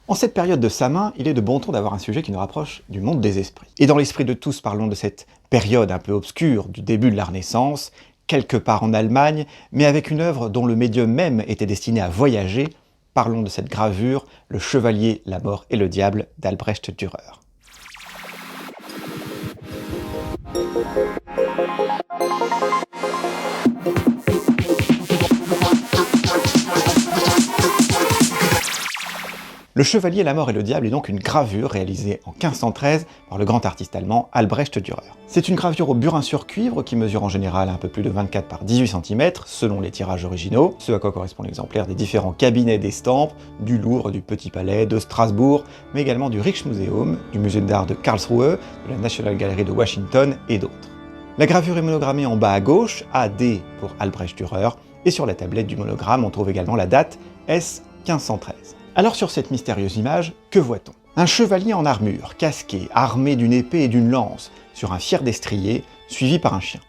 En cette période de sa main, il est de bon ton d'avoir un sujet qui nous rapproche du monde des esprits. Et dans l'esprit de tous, parlons de cette période un peu obscure du début de la Renaissance, quelque part en Allemagne, mais avec une œuvre dont le médium même était destiné à voyager. Parlons de cette gravure, Le Chevalier, la mort et le diable d'Albrecht Dürer. Le Chevalier, la mort et le diable est donc une gravure réalisée en 1513 par le grand artiste allemand Albrecht Dürer. C'est une gravure au burin sur cuivre qui mesure en général un peu plus de 24 par 18 cm selon les tirages originaux, ce à quoi correspond l'exemplaire des différents cabinets d'estampes, du Louvre, du Petit Palais, de Strasbourg, mais également du Rijksmuseum, du Musée d'art de Karlsruhe, de la National Gallery de Washington et d'autres. La gravure est monogrammée en bas à gauche, AD pour Albrecht Dürer, et sur la tablette du monogramme on trouve également la date S 1513. Alors sur cette mystérieuse image, que voit-on? Un chevalier en armure, casqué, armé d'une épée et d'une lance, sur un fier destrier, suivi par un chien.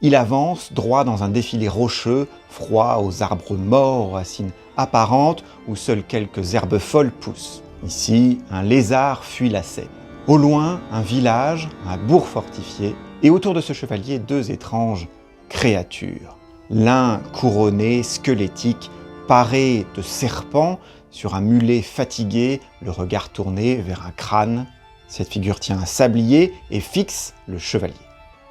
Il avance droit dans un défilé rocheux, froid, aux arbres morts, aux racines apparentes, où seules quelques herbes folles poussent. Ici, un lézard fuit la Seine. Au loin, un village, un bourg fortifié, et autour de ce chevalier, deux étranges créatures. L'un couronné, squelettique, paré de serpents, sur un mulet fatigué, le regard tourné vers un crâne. Cette figure tient un sablier et fixe le chevalier.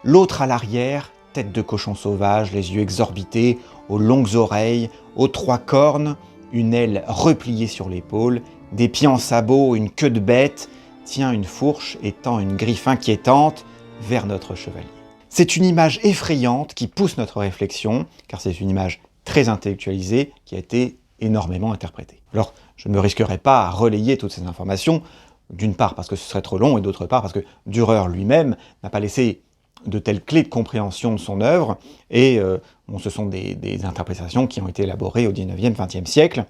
L'autre à l'arrière, tête de cochon sauvage, les yeux exorbités, aux longues oreilles, aux trois cornes, une aile repliée sur l'épaule, des pieds en sabot, une queue de bête, tient une fourche et tend une griffe inquiétante vers notre chevalier. C'est une image effrayante qui pousse notre réflexion, car c'est une image très intellectualisée qui a été énormément interprétée. Alors, je ne me risquerai pas à relayer toutes ces informations, d'une part parce que ce serait trop long, et d'autre part parce que Dürer lui-même n'a pas laissé de telles clés de compréhension de son œuvre, et ce sont des interprétations qui ont été élaborées au 19e, 20e siècle.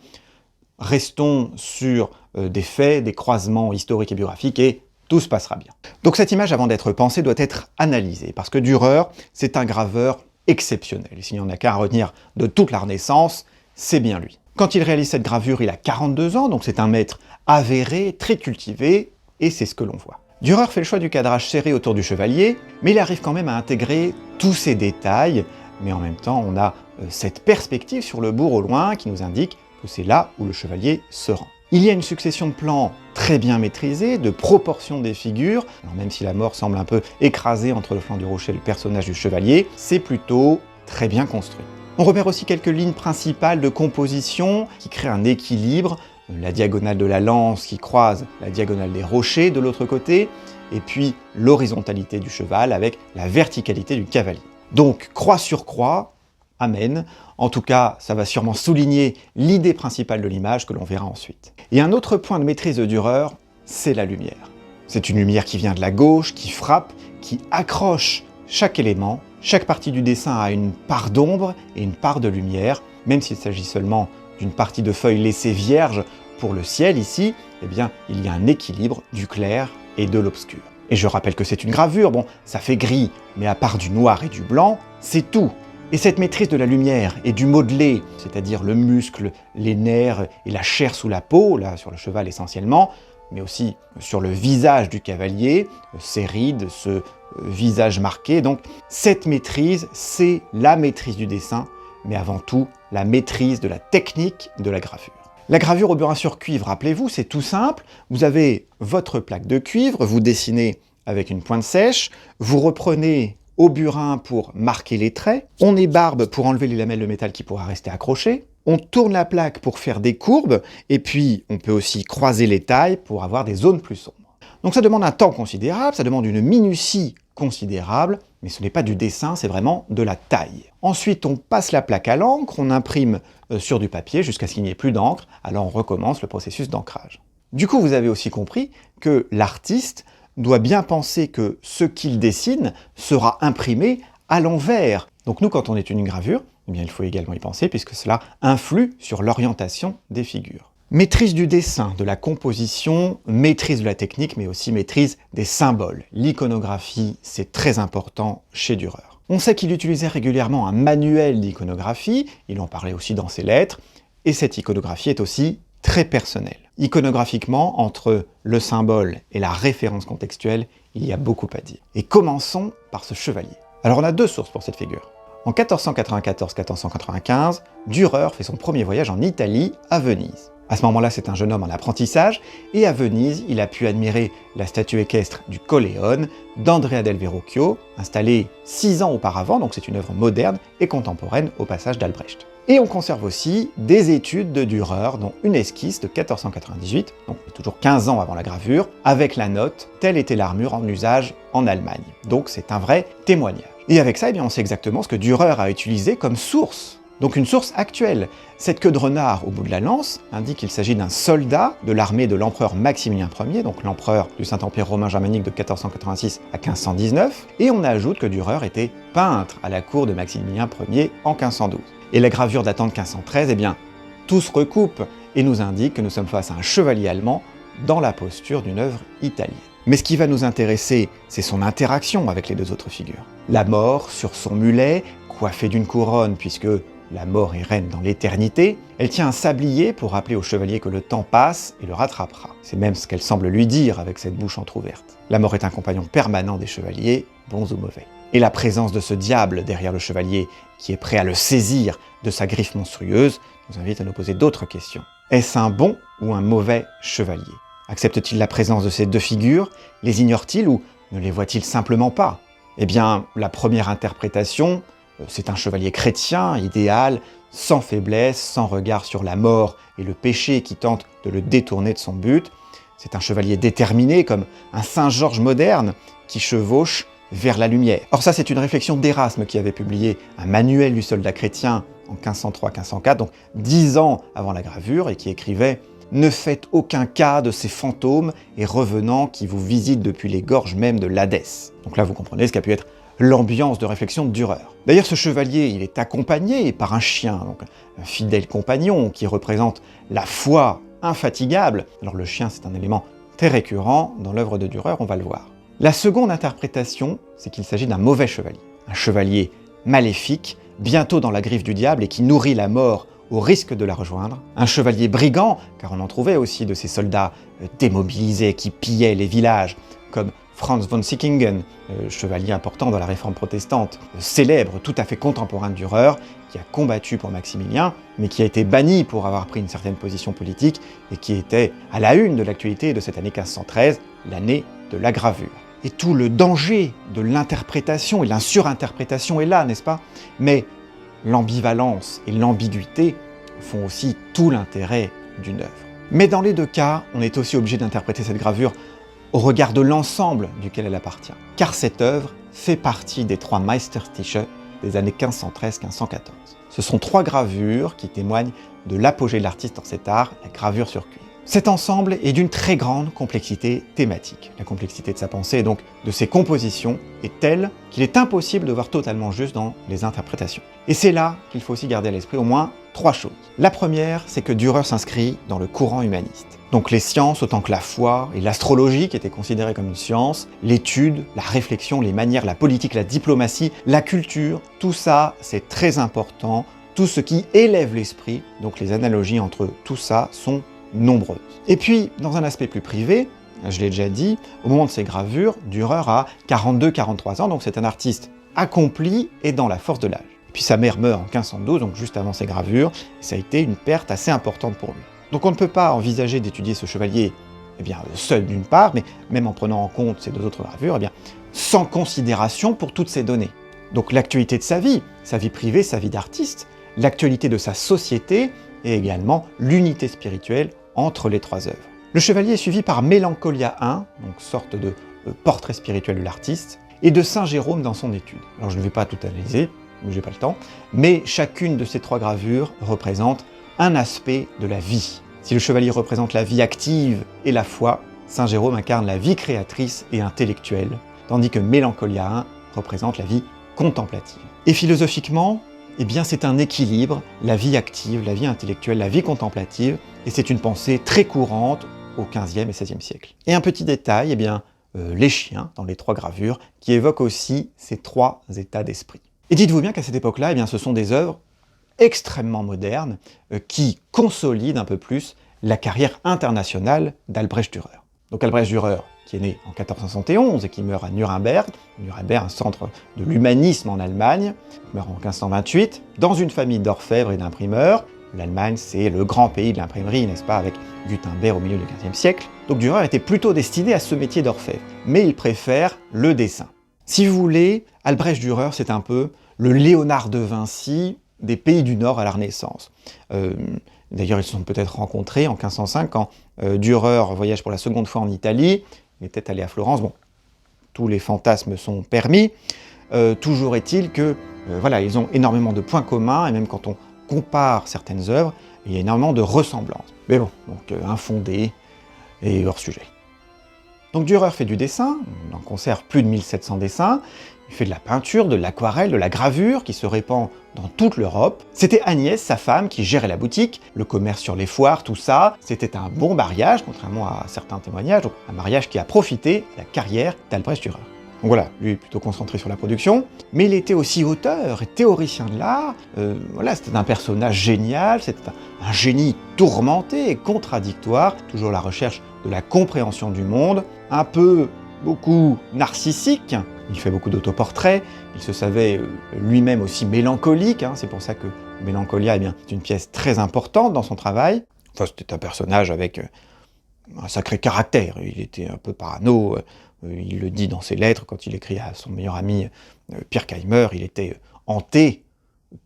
Restons sur des faits, des croisements historiques et biographiques, et tout se passera bien. Donc cette image, avant d'être pensée, doit être analysée, parce que Dürer, c'est un graveur exceptionnel. Et s'il n'y en a qu'à retenir de toute la Renaissance, c'est bien lui. Quand il réalise cette gravure, il a 42 ans, donc c'est un maître avéré, très cultivé, et c'est ce que l'on voit. Dürer fait le choix du cadrage serré autour du chevalier, mais il arrive quand même à intégrer tous ces détails, mais en même temps on a cette perspective sur le bourg au loin qui nous indique que c'est là où le chevalier se rend. Il y a une succession de plans très bien maîtrisés, de proportions des figures, alors même si la mort semble un peu écrasée entre le flanc du rocher et le personnage du chevalier, c'est plutôt très bien construit. On repère aussi quelques lignes principales de composition qui créent un équilibre, la diagonale de la lance qui croise la diagonale des rochers de l'autre côté, et puis l'horizontalité du cheval avec la verticalité du cavalier. Donc croix sur croix, amen. En tout cas, ça va sûrement souligner l'idée principale de l'image que l'on verra ensuite. Et un autre point de maîtrise de Dürer, c'est la lumière. C'est une lumière qui vient de la gauche, qui frappe, qui accroche chaque élément. Chaque partie du dessin a une part d'ombre et une part de lumière, même s'il s'agit seulement d'une partie de feuille laissée vierge pour le ciel ici, eh bien il y a un équilibre du clair et de l'obscur. Et je rappelle que c'est une gravure, bon, ça fait gris, mais à part du noir et du blanc, c'est tout. Et cette maîtrise de la lumière et du modelé, c'est-à-dire le muscle, les nerfs et la chair sous la peau, là sur le cheval essentiellement, mais aussi sur le visage du cavalier, ses rides, ce visage marqué. Donc cette maîtrise, c'est la maîtrise du dessin, mais avant tout la maîtrise de la technique de la gravure. La gravure au burin sur cuivre, rappelez-vous, c'est tout simple. Vous avez votre plaque de cuivre, vous dessinez avec une pointe sèche, vous reprenez au burin pour marquer les traits, on ébarbe pour enlever les lamelles de métal qui pourraient rester accrochées, on tourne la plaque pour faire des courbes, et puis on peut aussi croiser les tailles pour avoir des zones plus sombres. Donc ça demande un temps considérable, ça demande une minutie considérable, mais ce n'est pas du dessin, c'est vraiment de la taille. Ensuite, on passe la plaque à l'encre, on imprime sur du papier jusqu'à ce qu'il n'y ait plus d'encre, alors on recommence le processus d'ancrage. Du coup, vous avez aussi compris que l'artiste doit bien penser que ce qu'il dessine sera imprimé à l'envers. Donc nous, quand on étudie une gravure, eh bien, il faut également y penser puisque cela influe sur l'orientation des figures. Maîtrise du dessin, de la composition, maîtrise de la technique, mais aussi maîtrise des symboles. L'iconographie, c'est très important chez Dürer. On sait qu'il utilisait régulièrement un manuel d'iconographie, il en parlait aussi dans ses lettres, et cette iconographie est aussi très personnel. Iconographiquement, entre le symbole et la référence contextuelle, il y a beaucoup à dire. Et commençons par ce chevalier. Alors on a deux sources pour cette figure. En 1494-1495, Dürer fait son premier voyage en Italie, à Venise. À ce moment-là, c'est un jeune homme en apprentissage, et à Venise, il a pu admirer la statue équestre du Colleone d'Andrea del Verrocchio, installée 6 ans auparavant, donc c'est une œuvre moderne et contemporaine au passage d'Albrecht. Et on conserve aussi des études de Dürer, dont une esquisse de 1498, donc toujours 15 ans avant la gravure, avec la note « Telle était l'armure en usage en Allemagne ». Donc c'est un vrai témoignage. Et avec ça, eh bien, on sait exactement ce que Dürer a utilisé comme source. Donc une source actuelle. Cette queue de renard au bout de la lance indique qu'il s'agit d'un soldat de l'armée de l'empereur Maximilien Ier, donc l'empereur du Saint-Empire romain germanique de 1486 à 1519, et on ajoute que Dürer était peintre à la cour de Maximilien Ier en 1512. Et la gravure datant de 1513, eh bien, tout se recoupe et nous indique que nous sommes face à un chevalier allemand dans la posture d'une œuvre italienne. Mais ce qui va nous intéresser, c'est son interaction avec les deux autres figures. La mort sur son mulet, coiffée d'une couronne puisque la mort est reine dans l'éternité, elle tient un sablier pour rappeler au chevalier que le temps passe et le rattrapera. C'est même ce qu'elle semble lui dire avec cette bouche entr'ouverte. La mort est un compagnon permanent des chevaliers, bons ou mauvais. Et la présence de ce diable derrière le chevalier, qui est prêt à le saisir de sa griffe monstrueuse, nous invite à nous poser d'autres questions. Est-ce un bon ou un mauvais chevalier? Accepte-t-il la présence de ces deux figures? Les ignore-t-il ou ne les voit-il simplement pas? Eh bien, la première interprétation, c'est un chevalier chrétien, idéal, sans faiblesse, sans regard sur la mort et le péché qui tente de le détourner de son but. C'est un chevalier déterminé, comme un Saint-Georges moderne, qui chevauche vers la lumière. Or ça, c'est une réflexion d'Érasme qui avait publié un manuel du soldat chrétien en 1503-1504, donc 10 ans avant la gravure, et qui écrivait « Ne faites aucun cas de ces fantômes et revenants qui vous visitent depuis les gorges même de l'Hadès. » Donc là, vous comprenez ce qu'a pu être l'ambiance de réflexion de Dürer. D'ailleurs, ce chevalier, il est accompagné par un chien, donc un fidèle compagnon qui représente la foi infatigable. Alors le chien, c'est un élément très récurrent dans l'œuvre de Dürer, on va le voir. La seconde interprétation, c'est qu'il s'agit d'un mauvais chevalier. Un chevalier maléfique, bientôt dans la griffe du diable et qui nourrit la mort au risque de la rejoindre. Un chevalier brigand, car on en trouvait aussi de ces soldats démobilisés qui pillaient les villages, comme Franz von Sickingen, chevalier important dans la réforme protestante, célèbre, tout à fait contemporain de Dürer, qui a combattu pour Maximilien, mais qui a été banni pour avoir pris une certaine position politique et qui était à la une de l'actualité de cette année 1513, l'année de la gravure. Et tout le danger de l'interprétation et de la surinterprétation est là, n'est-ce pas? Mais l'ambivalence et l'ambiguïté font aussi tout l'intérêt d'une œuvre. Mais dans les deux cas, on est aussi obligé d'interpréter cette gravure au regard de l'ensemble duquel elle appartient. Car cette œuvre fait partie des 3 Meisterstücke des années 1513-1514. Ce sont 3 gravures qui témoignent de l'apogée de l'artiste dans cet art, la gravure sur cuivre. Cet ensemble est d'une très grande complexité thématique. La complexité de sa pensée et donc de ses compositions est telle qu'il est impossible de voir totalement juste dans les interprétations. Et c'est là qu'il faut aussi garder à l'esprit au moins 3 choses. La première, c'est que Dürer s'inscrit dans le courant humaniste. Donc les sciences autant que la foi et l'astrologie qui étaient considérées comme une science, l'étude, la réflexion, les manières, la politique, la diplomatie, la culture, tout ça c'est très important, tout ce qui élève l'esprit, donc les analogies entre tout ça sont nombreuses. Et puis, dans un aspect plus privé, je l'ai déjà dit, au moment de ses gravures, Dürer a 42-43 ans, donc c'est un artiste accompli et dans la force de l'âge. Puis sa mère meurt en 1512, donc juste avant ses gravures, et ça a été une perte assez importante pour lui. Donc on ne peut pas envisager d'étudier ce chevalier seul d'une part, mais même en prenant en compte ces 2 autres gravures, sans considération pour toutes ces données. Donc l'actualité de sa vie privée, sa vie d'artiste, l'actualité de sa société, et également l'unité spirituelle entre les 3 œuvres. Le chevalier est suivi par Mélancolia I, donc sorte de portrait spirituel de l'artiste, et de Saint Jérôme dans son étude. Alors je ne vais pas tout analyser, j'ai pas le temps, mais chacune de ces 3 gravures représente un aspect de la vie. Si le chevalier représente la vie active et la foi, Saint Jérôme incarne la vie créatrice et intellectuelle, tandis que Mélancolia I représente la vie contemplative. Et philosophiquement, c'est un équilibre, la vie active, la vie intellectuelle, la vie contemplative, et c'est une pensée très courante au XVe et XVIe siècle. Et un petit détail, les chiens, dans les 3 gravures, qui évoquent aussi ces 3 états d'esprit. Et dites-vous bien qu'à cette époque-là, ce sont des œuvres extrêmement modernes qui consolident un peu plus la carrière internationale d'Albrecht Dürer. Donc Albrecht Dürer, qui est né en 1471 et qui meurt à Nuremberg, un centre de l'humanisme en Allemagne, meurt en 1528, dans une famille d'orfèvres et d'imprimeurs. L'Allemagne, c'est le grand pays de l'imprimerie, n'est-ce pas, avec Gutenberg au milieu du XVe siècle. Donc Dürer était plutôt destiné à ce métier d'orfèvre, mais il préfère le dessin. Si vous voulez, Albrecht Dürer, c'est un peu le Léonard de Vinci des pays du Nord à la Renaissance. D'ailleurs, ils se sont peut-être rencontrés en 1505, quand Dürer voyage pour la seconde fois en Italie. Il était allé à Florence. Bon, tous les fantasmes sont permis. Toujours est-il que, voilà, ils ont énormément de points communs, et même quand on compare certaines œuvres, il y a énormément de ressemblances. Mais bon, donc infondé et hors sujet. Donc Dürer fait du dessin, on en conserve plus de 1700 dessins, il fait de la peinture, de l'aquarelle, de la gravure qui se répand dans toute l'Europe. C'était Agnès, sa femme, qui gérait la boutique, le commerce sur les foires, tout ça. C'était un bon mariage, contrairement à certains témoignages, donc un mariage qui a profité de la carrière d'Albrecht Dürer. Donc voilà, lui plutôt concentré sur la production, mais il était aussi auteur et théoricien de l'art. Voilà, c'était un personnage génial, c'était un génie tourmenté et contradictoire, toujours à la recherche de la compréhension du monde, un peu, beaucoup narcissique. Il fait beaucoup d'autoportraits, il se savait lui-même aussi mélancolique, hein, c'est pour ça que Mélancolia, eh bien, c'est une pièce très importante dans son travail. Enfin, c'était un personnage avec un sacré caractère, il était un peu parano. Il le dit dans ses lettres, quand il écrit à son meilleur ami Pierre Keimer, il était hanté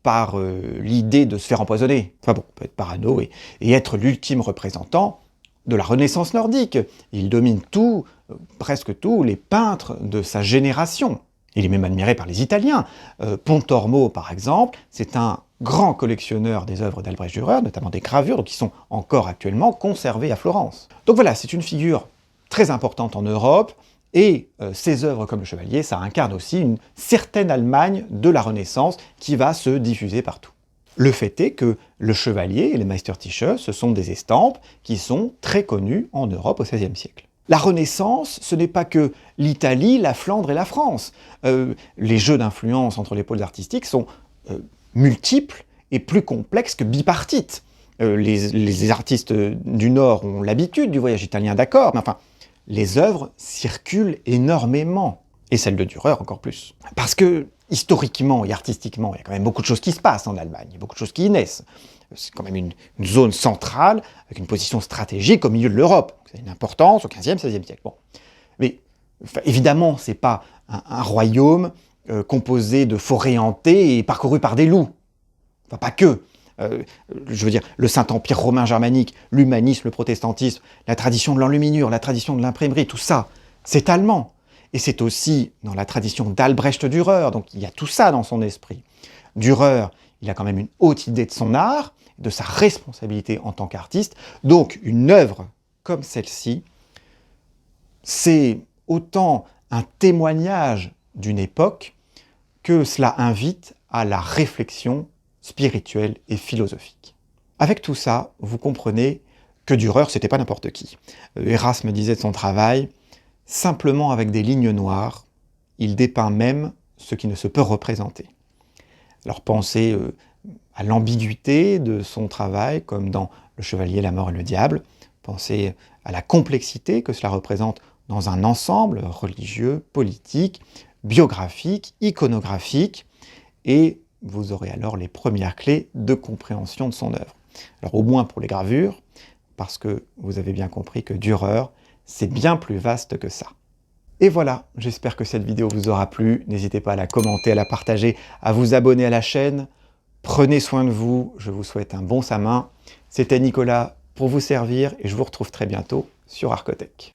par l'idée de se faire empoisonner. Enfin bon, on peut être parano et être l'ultime représentant de la Renaissance nordique. Il domine tout, presque tous les peintres de sa génération. Il est même admiré par les Italiens. Pontormo, par exemple, c'est un grand collectionneur des œuvres d'Albrecht Dürer, notamment des gravures, qui sont encore actuellement conservées à Florence. Donc voilà, c'est une figure très importante en Europe, et ces œuvres comme le Chevalier, ça incarne aussi une certaine Allemagne de la Renaissance qui va se diffuser partout. Le fait est que le Chevalier et les Meistertische, ce sont des estampes qui sont très connues en Europe au XVIe siècle. La Renaissance, ce n'est pas que l'Italie, la Flandre et la France. Les jeux d'influence entre les pôles artistiques sont multiples et plus complexes que bipartites. Les artistes du Nord ont l'habitude du voyage italien, d'accord, mais enfin, les œuvres circulent énormément, et celles de Dürer encore plus. Parce que, historiquement et artistiquement, il y a quand même beaucoup de choses qui se passent en Allemagne, il y a beaucoup de choses qui y naissent. C'est quand même une zone centrale, avec une position stratégique au milieu de l'Europe. C'est une importance au XVe, XVIe siècle. Bon. Mais évidemment, c'est pas un royaume composé de forêts hantées et parcouru par des loups. Enfin, pas que. Je veux dire, le Saint-Empire romain germanique, l'humanisme, le protestantisme, la tradition de l'enluminure, la tradition de l'imprimerie, tout ça, c'est allemand. Et c'est aussi dans la tradition d'Albrecht Dürer, donc il y a tout ça dans son esprit. Dürer, il a quand même une haute idée de son art, de sa responsabilité en tant qu'artiste, donc une œuvre comme celle-ci, c'est autant un témoignage d'une époque que cela invite à la réflexion spirituelle et philosophique. Avec tout ça, vous comprenez que Dürer, c'était pas n'importe qui. Erasme disait de son travail, simplement avec des lignes noires, il dépeint même ce qui ne se peut représenter. Alors pensez à l'ambiguïté de son travail, comme dans Le Chevalier, la mort et le diable. Pensez à la complexité que cela représente dans un ensemble religieux, politique, biographique, iconographique, et vous aurez alors les premières clés de compréhension de son œuvre. Alors au moins pour les gravures, parce que vous avez bien compris que Dürer, c'est bien plus vaste que ça. Et voilà, j'espère que cette vidéo vous aura plu. N'hésitez pas à la commenter, à la partager, à vous abonner à la chaîne. Prenez soin de vous, je vous souhaite un bon samin. C'était Nicolas pour vous servir et je vous retrouve très bientôt sur Arcotech.